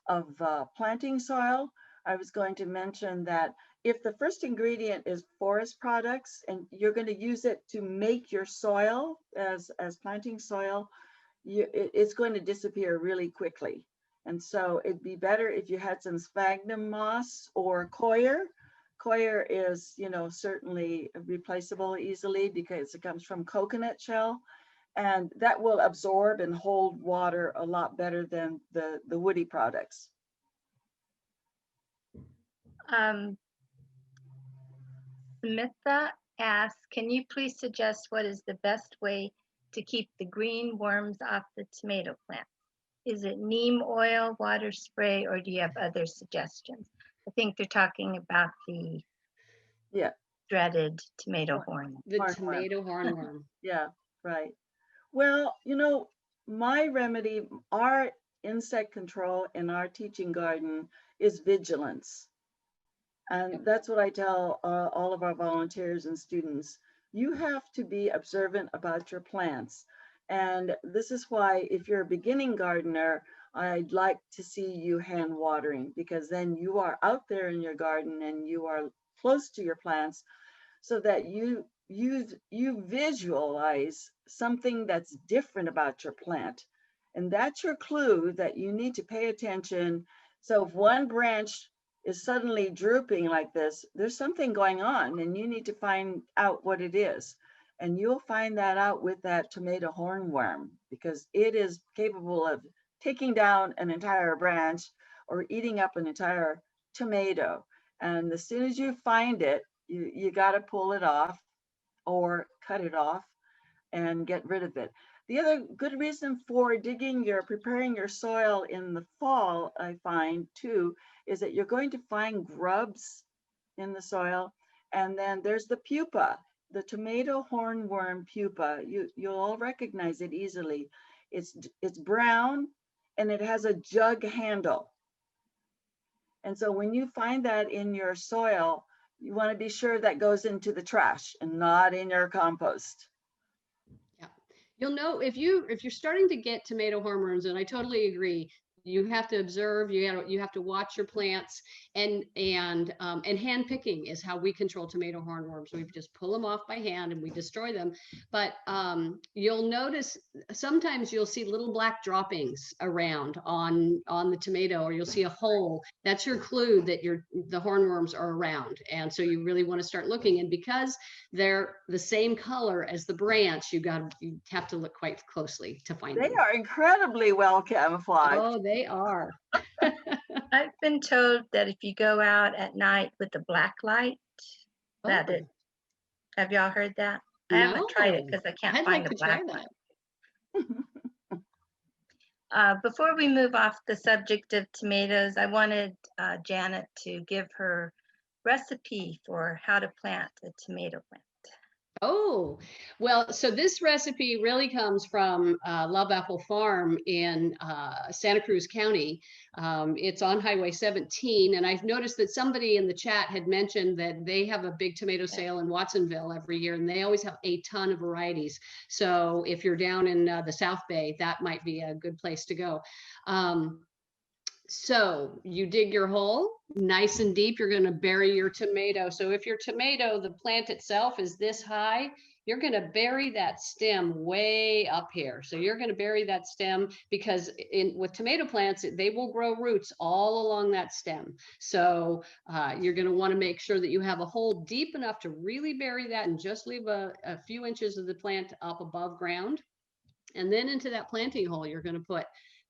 of planting soil, I was going to mention that if the first ingredient is forest products and you're going to use it to make your soil as planting soil, it's going to disappear really quickly. And so it'd be better if you had some sphagnum moss or coir. Coir is, you know, certainly replaceable easily because it comes from coconut shell, and that will absorb and hold water a lot better than the woody products. Samantha asks, can you please suggest what is the best way to keep the green worms off the tomato plant? Is it neem oil, water spray, or do you have other suggestions? I think they're talking about the dreaded tomato horn. The Hornworm. tomato hornworm. Yeah, right. Well, you know, my remedy, our insect control in our teaching garden is vigilance. And that's what I tell all of our volunteers and students. You have to be observant about your plants. And this is why, if you're a beginning gardener, I'd like to see you hand watering, because then you are out there in your garden and you are close to your plants, so that you visualize something that's different about your plant. And that's your clue that you need to pay attention. So if one branch is suddenly drooping like this, there's something going on and you need to find out what it is. And you'll find that out with that tomato hornworm, because it is capable of taking down an entire branch or eating up an entire tomato. And as soon as you find it, you got to pull it off or cut it off and get rid of it. The other good reason for preparing your soil in the fall, I find too, is that you're going to find grubs in the soil. And then there's the pupa, the tomato hornworm pupa. You'll all recognize it easily. It's brown and it has a jug handle. And so when you find that in your soil, you want to be sure that goes into the trash and not in your compost. Yeah. You'll know if you're starting to get tomato hornworms, and I totally agree. You have to observe, you have to watch your plants, and hand picking is how we control tomato hornworms. We just pull them off by hand and we destroy them. But you'll notice sometimes you'll see little black droppings around on the tomato, or you'll see a hole. That's your clue that the hornworms are around. And so you really want to start looking. And because they're the same color as the branch, you have to look quite closely to find them. They are incredibly well camouflaged. Oh, they are. I've been told that if you go out at night with the black light, that it. Have y'all heard that? I haven't tried it because I can't find a black light. Before we move off the subject of tomatoes, I wanted Janet to give her recipe for how to plant a tomato plant. Oh, well, so this recipe really comes from Love Apple Farm in Santa Cruz County. It's on Highway 17. And I've noticed that somebody in the chat had mentioned that they have a big tomato sale in Watsonville every year, and they always have a ton of varieties. So if you're down in the South Bay, that might be a good place to go. So you dig your hole nice and deep. You're going to bury your tomato. So if your tomato, the plant itself is this high, you're going to bury that stem way up here. So you're going to bury that stem because with tomato plants, they will grow roots all along that stem. So you're going to want to make sure that you have a hole deep enough to really bury that and just leave a few inches of the plant up above ground. And then into that planting hole, you're going to put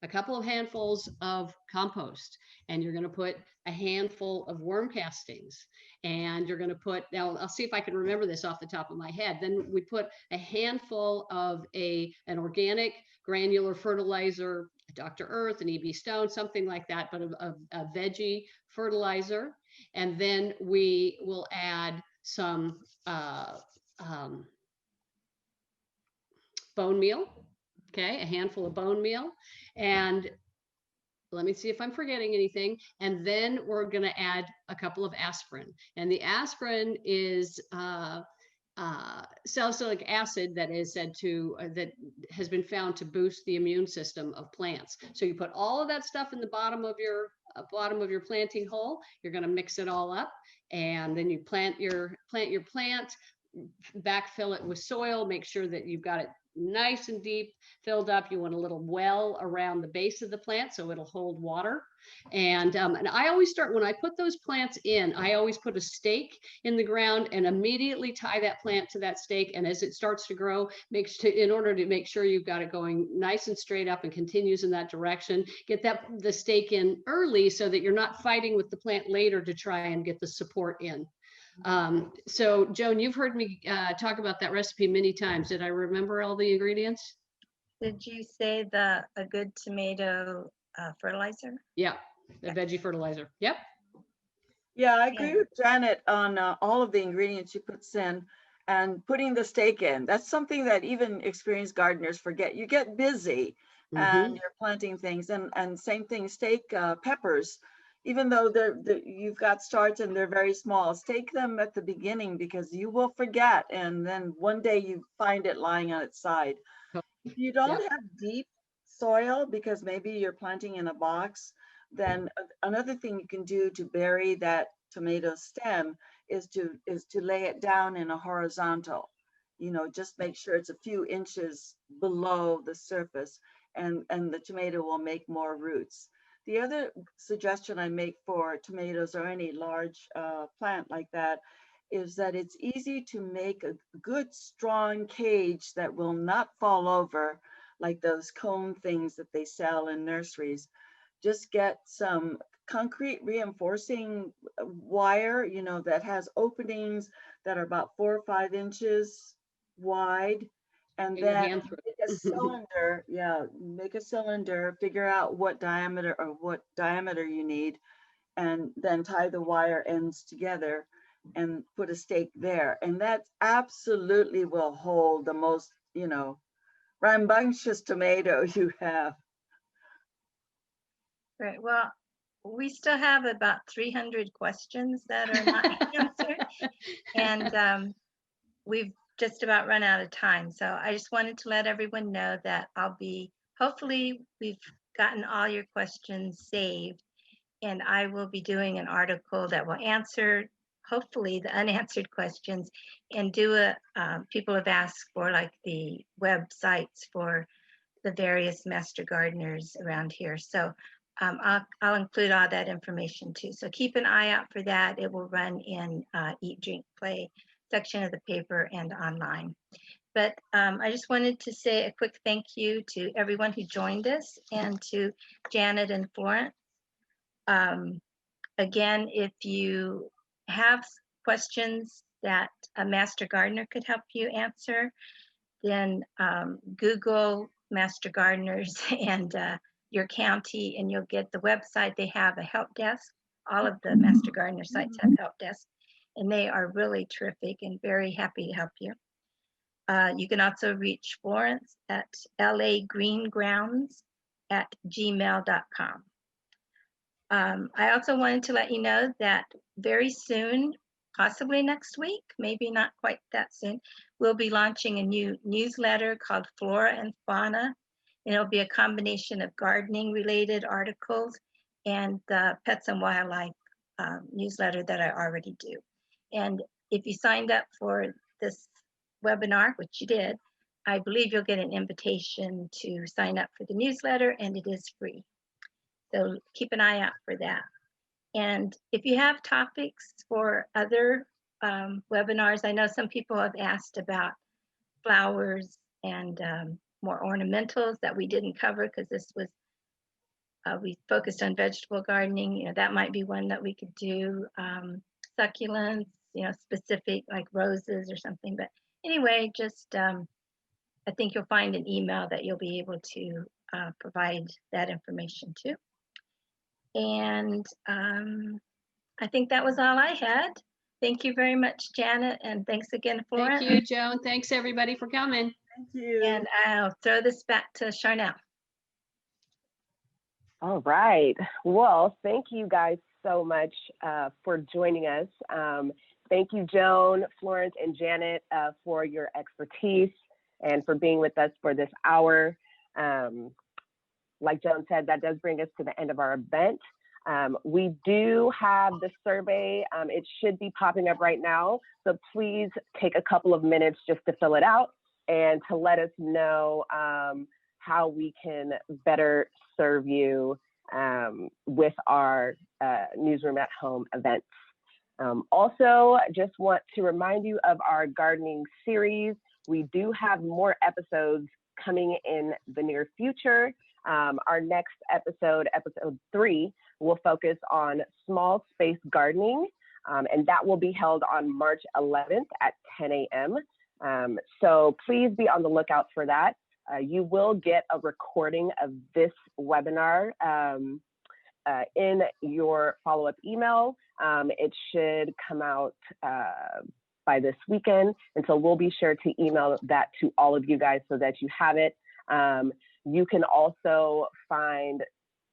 a couple of handfuls of compost, and you're going to put a handful of worm castings, and you're going to put, now I'll see if I can remember this off the top of my head. Then we put a handful of an organic granular fertilizer, Dr. Earth, an EB Stone, something like that, but a veggie fertilizer. And then we will add some bone meal. Okay, a handful of bone meal. And let me see if I'm forgetting anything. And then we're going to add a couple of aspirin. And the aspirin is salicylic acid that is said to, that has been found to boost the immune system of plants. So you put all of that stuff in the bottom of your planting hole. You're going to mix it all up, and then you plant your plant, backfill it with soil, make sure that you've got it nice and deep filled up. You want a little well around the base of the plant so it'll hold water. And I always start, when I put those plants in, I always put a stake in the ground and immediately tie that plant to that stake. And as it starts to grow, in order to make sure you've got it going nice and straight up and continues in that direction, get the stake in early so that you're not fighting with the plant later to try and get the support in. So Joan, you've heard me talk about that recipe many times. Did I remember all the ingredients? Did you say a good tomato fertilizer? Yeah, the veggie fertilizer. Yep. Yeah, I agree with Janet on all of the ingredients she puts in, and putting the stake in. That's something that even experienced gardeners forget. You get busy and you're planting things, and same thing, stake peppers. Even though you've got starts and they're very small, stake them at the beginning, because you will forget, and then one day you find it lying on its side. If you don't have deep soil, because maybe you're planting in a box, then another thing you can do to bury that tomato stem is to lay it down in a horizontal. Just make sure it's a few inches below the surface, and the tomato will make more roots. The other suggestion I make for tomatoes or any large plant like that is that it's easy to make a good strong cage that will not fall over, like those cone things that they sell in nurseries. Just get some concrete reinforcing wire, that has openings that are about 4 or 5 inches wide. And then make a cylinder, make a cylinder, figure out what diameter you need, and then tie the wire ends together and put a stake there. And that absolutely will hold the most, rambunctious tomato you have. Right. Well, we still have about 300 questions that are not answered, and we've just about run out of time. So I just wanted to let everyone know that hopefully we've gotten all your questions saved, and I will be doing an article that will answer, hopefully, the unanswered questions, and people have asked for like the websites for the various master gardeners around here. So I'll include all that information too. So keep an eye out for that. It will run in Eat, Drink, Play section of the paper and online. But I just wanted to say a quick thank you to everyone who joined us, and to Janet and Florence. Again, if you have questions that a master gardener could help you answer, then Google master gardeners and your county, and you'll get the website. They have a help desk. All of the master gardener sites have help desks, and they are really terrific and very happy to help you. You can also reach Florence at lagreengrounds@gmail.com. I also wanted to let you know that very soon, possibly next week, maybe not quite that soon, we'll be launching a new newsletter called Flora and Fauna. And it'll be a combination of gardening related articles and the Pets and Wildlife newsletter that I already do. And if you signed up for this webinar, which you did, I believe you'll get an invitation to sign up for the newsletter, and it is free. So keep an eye out for that. And if you have topics for other webinars, I know some people have asked about flowers and more ornamentals that we didn't cover, because this was, we focused on vegetable gardening. That might be one that we could do. Succulents, specific like roses or something. But anyway, just I think you'll find an email that you'll be able to provide that information to. And I think that was all I had. Thank you very much, Janet, and thanks again, Florence. Thank you, Joan. Thanks everybody for coming. Thank you. And I'll throw this back to Charnel. All right. Well, thank you guys so much for joining us. Thank you, Joan, Florence, and Janet for your expertise and for being with us for this hour. Like Joan said, that does bring us to the end of our event. We do have the survey. It should be popping up right now. So please take a couple of minutes just to fill it out and to let us know how we can better serve you with our Newsroom at Home events. Also, just want to remind you of our gardening series. We do have more episodes coming in the near future. Our next episode, episode 3, will focus on small space gardening, and that will be held on March 11th at 10 a.m. So please be on the lookout for that. You will get a recording of this webinar in your follow-up email. It should come out by this weekend, and so we'll be sure to email that to all of you guys so that you have it. You can also find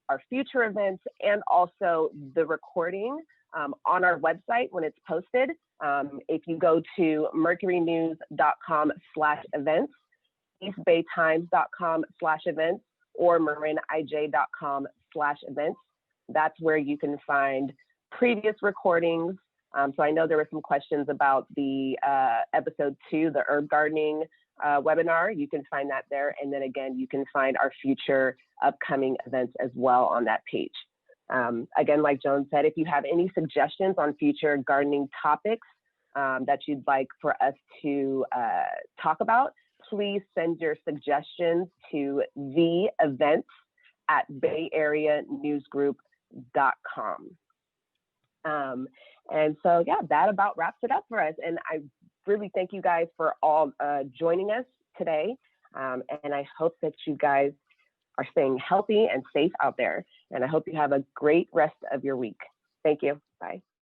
our future events and also the recording on our website when it's posted. If you go to mercurynews.com/events, eastbaytimes.com/events, or marinij.com/events, that's where you can find previous recordings. So I know there were some questions about the episode 2, the herb gardening webinar. You can find that there. And then again, you can find our future upcoming events as well on that page. Again, like Joan said, if you have any suggestions on future gardening topics that you'd like for us to talk about, please send your suggestions to theevents@bayareanewsgroup.com. And so, yeah, that about wraps it up for us. And I really thank you guys for all joining us today. And I hope that you guys are staying healthy and safe out there. And I hope you have a great rest of your week. Thank you. Bye.